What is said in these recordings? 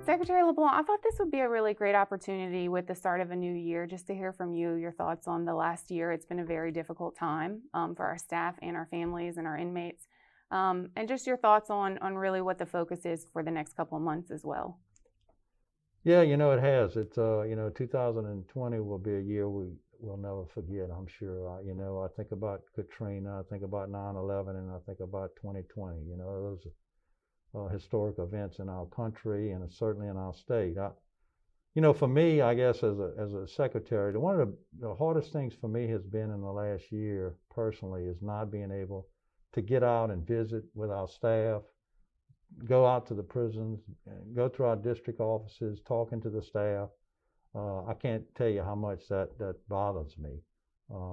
Secretary LeBlanc, I thought this would be a really great opportunity with the start of a new year, just to hear from you, your thoughts on the last year. It's been a very difficult time for our staff and our families and our inmates, and just your thoughts on really what the focus is for the next couple of months as well. Yeah, it has. It's 2020 will be a year we'll never forget, I'm sure. I think about Katrina, I think about 9/11, and I think about 2020. Those historic events in our country and certainly in our state. For me, I guess as a secretary, one of the hardest things for me has been in the last year personally is not being able to get out and visit with our staff, go out to the prisons, go to our district offices, talking to the staff. I can't tell you how much that bothers me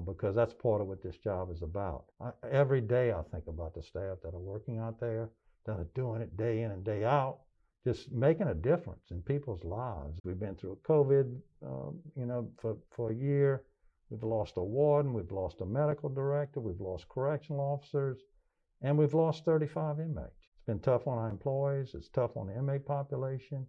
because that's part of what this job is about. Every day I think about the staff that are working out there, that are doing it day in and day out, just making a difference in people's lives. We've been through COVID, for a year. We've lost a warden, we've lost a medical director, we've lost correctional officers, and we've lost 35 inmates. It's been tough on our employees, it's tough on the inmate population,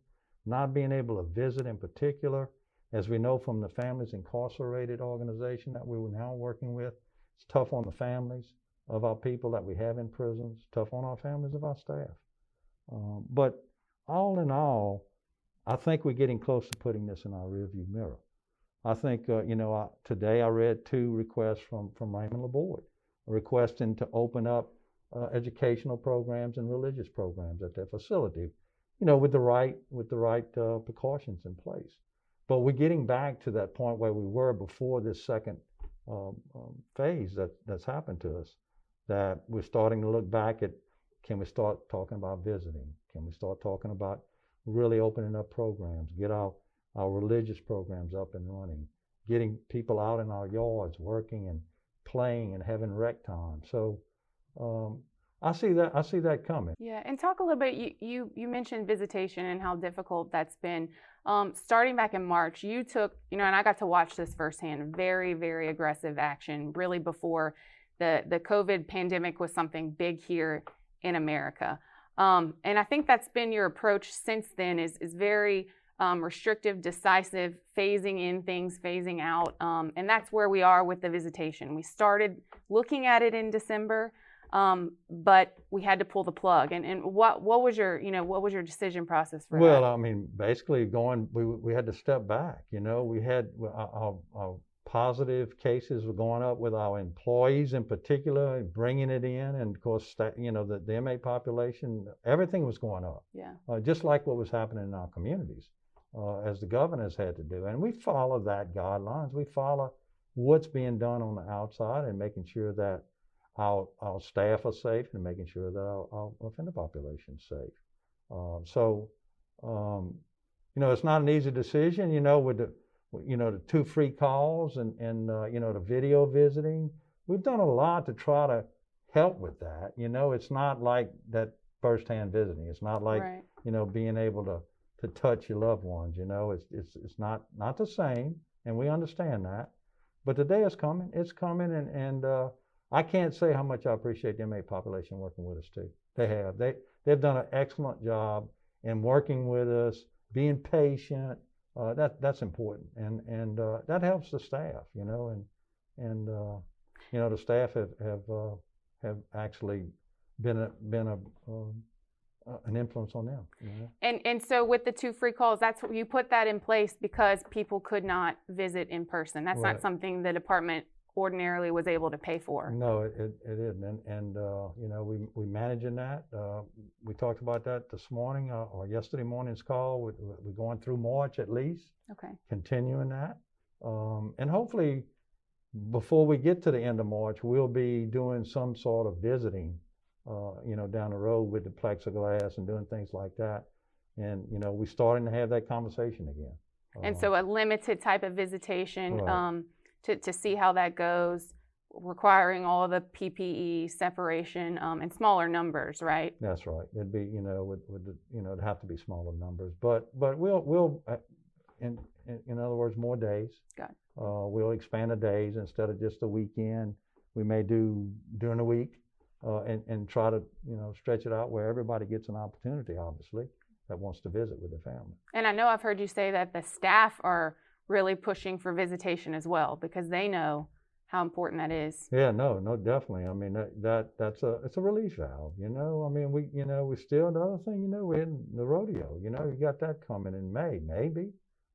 not being able to visit in particular. As we know from the Families Incarcerated organization that we were now working with, it's tough on the families of our people that we have in prisons, tough on our families of our staff. But all in all, I think we're getting close to putting this in our rearview mirror. I think, today I read 2 requests from Raymond LaBorde, requesting to open up educational programs and religious programs at their facility, with the right precautions in place. But we're getting back to that point where we were before this second phase that's happened to us, that we're starting to look back at, can we start talking about visiting? Can we start talking about really opening up programs, get our religious programs up and running, getting people out in our yards working and playing and having rec time. So I see that coming. Yeah, and talk a little bit, you mentioned visitation and how difficult that's been. Starting back in March, you took, and I got to watch this firsthand, very, very aggressive action, really before the COVID pandemic was something big here in America. And I think that's been your approach since then, is very restrictive, decisive, phasing in things, phasing out. And that's where we are with the visitation. We started looking at it in December, but we had to pull the plug. And what was your decision process for that? Well, I mean, basically we had to step back. We had our positive cases were going up with our employees in particular, bringing it in, and of course, the inmate population, everything was going up. Yeah. Just like what was happening in our communities, as the governors had to do, and we follow that guidelines. We follow what's being done on the outside and making sure that our staff are safe and making sure that our offender population is safe. It's not an easy decision, with the 2 free calls and the video visiting. We've done a lot to try to help with that. It's not like that firsthand visiting. It's not like, right. Being able to touch your loved ones. It's not the same, and we understand that. But the day is coming. It's coming, and I can't say how much I appreciate the inmate population working with us too. They have. They've done an excellent job in working with us, being patient. That's important, and that helps the staff, and the staff have actually been an influence on them. And so with the 2 free calls, you put that in place because people could not visit in person. That's Right. not something the department ordinarily was able to pay for. No, it isn't, and we managing that. We talked about that this morning or yesterday morning's call. We're going through March at least. Okay. Continuing that, and hopefully before we get to the end of March, we'll be doing some sort of visiting, down the road with the plexiglass and doing things like that, and we're starting to have that conversation again. And so a limited type of visitation. Right. To see how that goes, requiring all the PPE separation and smaller numbers, right? That's right. It'd be, it'd have to be smaller numbers, but we'll in other words, more days. Got it. We'll expand the days instead of just a weekend. We may do during the week, and try to stretch it out where everybody gets an opportunity, obviously. that wants to visit with their family. And I know I've heard you say that the staff are really pushing for visitation as well, because they know how important that is. Yeah, no, definitely. I mean, it's a relief valve, I mean, we still, the other thing, we're in the rodeo, you got that coming in May, maybe.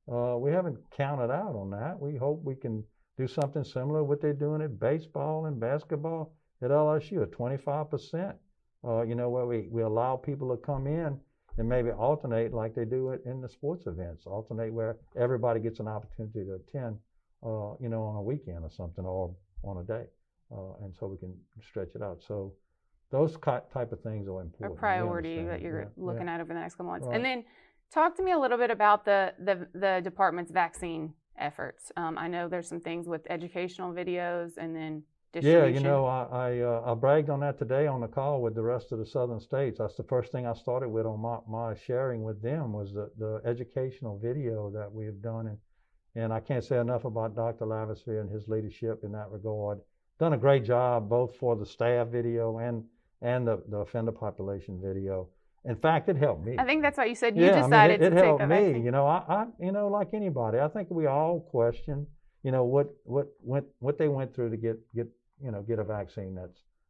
We haven't counted out on that. We hope we can do something similar to what they're doing at baseball and basketball at LSU, at 25%, where we allow people to come in and maybe alternate like they do it in the sports events, alternate where everybody gets an opportunity to attend, on a weekend or something, or on a day, and so we can stretch it out. So those type of things are important. A priority that you're looking at over the next couple months. Right. And then talk to me a little bit about the department's vaccine efforts. I know there's some things with educational videos and then distribution. Yeah, I bragged on that today on the call with the rest of the southern states. That's the first thing I started with on my sharing with them, was the educational video that we have done. And I can't say enough about Dr. Lavasvere and his leadership in that regard. Done a great job both for the staff video and the offender population video. In fact, it helped me. I think that's why you said you decided to take the vaccine. It helped me. I like anybody, I think we all question, what they went through to get a vaccine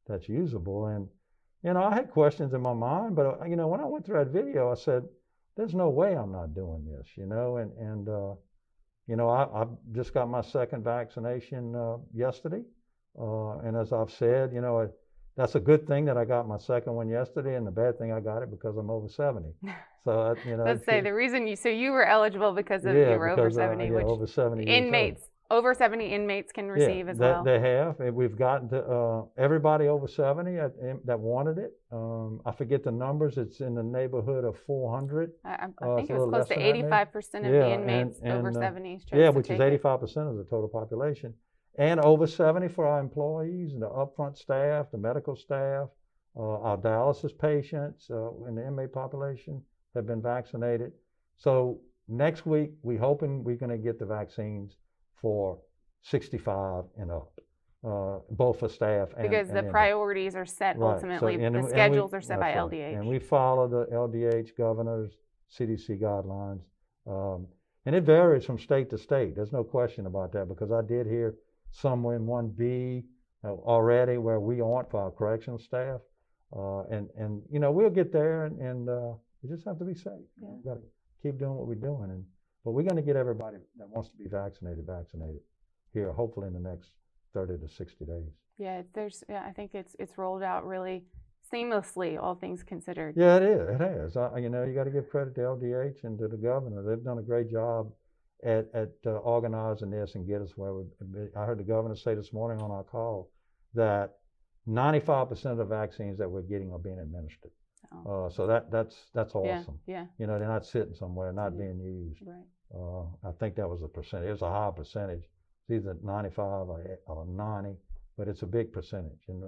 that's usable. And I had questions in my mind, but when I went through that video, I said, there's no way I'm not doing this, I just got my second vaccination yesterday, and as I've said, that's a good thing that I got my second one yesterday, and the bad thing I got it because I'm over 70. So let's say the reason you were eligible because of you were over 70, which over 70 inmates. Over 70 inmates can receive as well. They have. And we've gotten to everybody over 70 that wanted it. I forget the numbers. It's in the neighborhood of 400. I think it was close to 85% of the inmates over 70 chose to which is 85% of the total population. And over 70 for our employees and the upfront staff, the medical staff, our dialysis patients in the inmate population have been vaccinated. So next week, we're hoping we're going to get the vaccines for 65 and up, both for staff and because the priorities are set ultimately. The schedules are set by LDH. And we follow the LDH governor's CDC guidelines. And it varies from state to state. There's no question about that, because I did hear somewhere in 1B already where we aren't for our correctional staff. And we'll get there, and we just have to be safe. Yeah. We've got to keep doing what we're doing. But we're going to get everybody that wants to be vaccinated here, hopefully in the next 30 to 60 days. Yeah, I think it's rolled out really seamlessly, all things considered. Yeah, it is. It has. You got to give credit to LDH and to the governor. They've done a great job at organizing this and get us where I heard the governor say this morning on our call that 95% of the vaccines that we're getting are being administered. Oh. So that's awesome. Yeah. They're not sitting somewhere, not being used. Right. I think that was a percentage. It was a high percentage. It's either 95 or 90, but it's a big percentage. And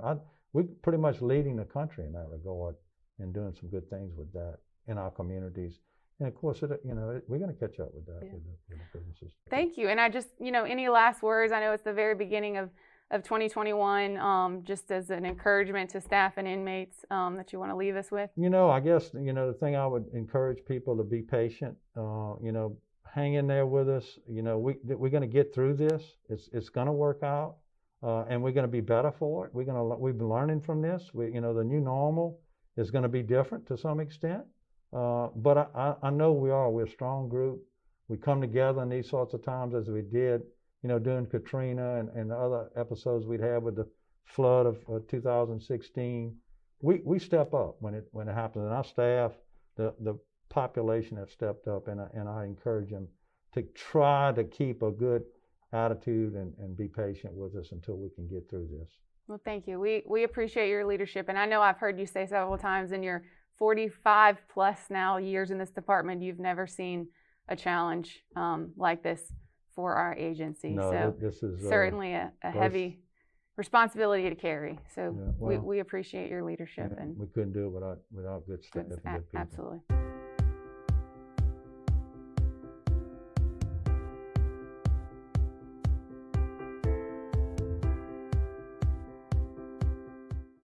we're pretty much leading the country in that regard and doing some good things with that in our communities. And of course, we're going to catch up with that with the businesses. Thank you. And I just, any last words? I know it's the very beginning of 2021, just as an encouragement to staff and inmates that you want to leave us with? I guess, the thing I would encourage people to be patient, hang in there with us. We're going to get through this. It's going to work out, and we're going to be better for it. We've been learning from this. The new normal is going to be different to some extent, but I know we're a strong group. We come together in these sorts of times as we did during Katrina and the other episodes we'd had with the flood of 2016, we step up when it happens. And our staff, the population have stepped up, and I encourage them to try to keep a good attitude and be patient with us until we can get through this. Well, thank you. We appreciate your leadership, and I know I've heard you say several times in your 45 plus now years in this department, you've never seen a challenge like this for our agency. No, so this is certainly a heavy responsibility to carry. So we appreciate your leadership. And we couldn't do it without good staff and good people. Absolutely.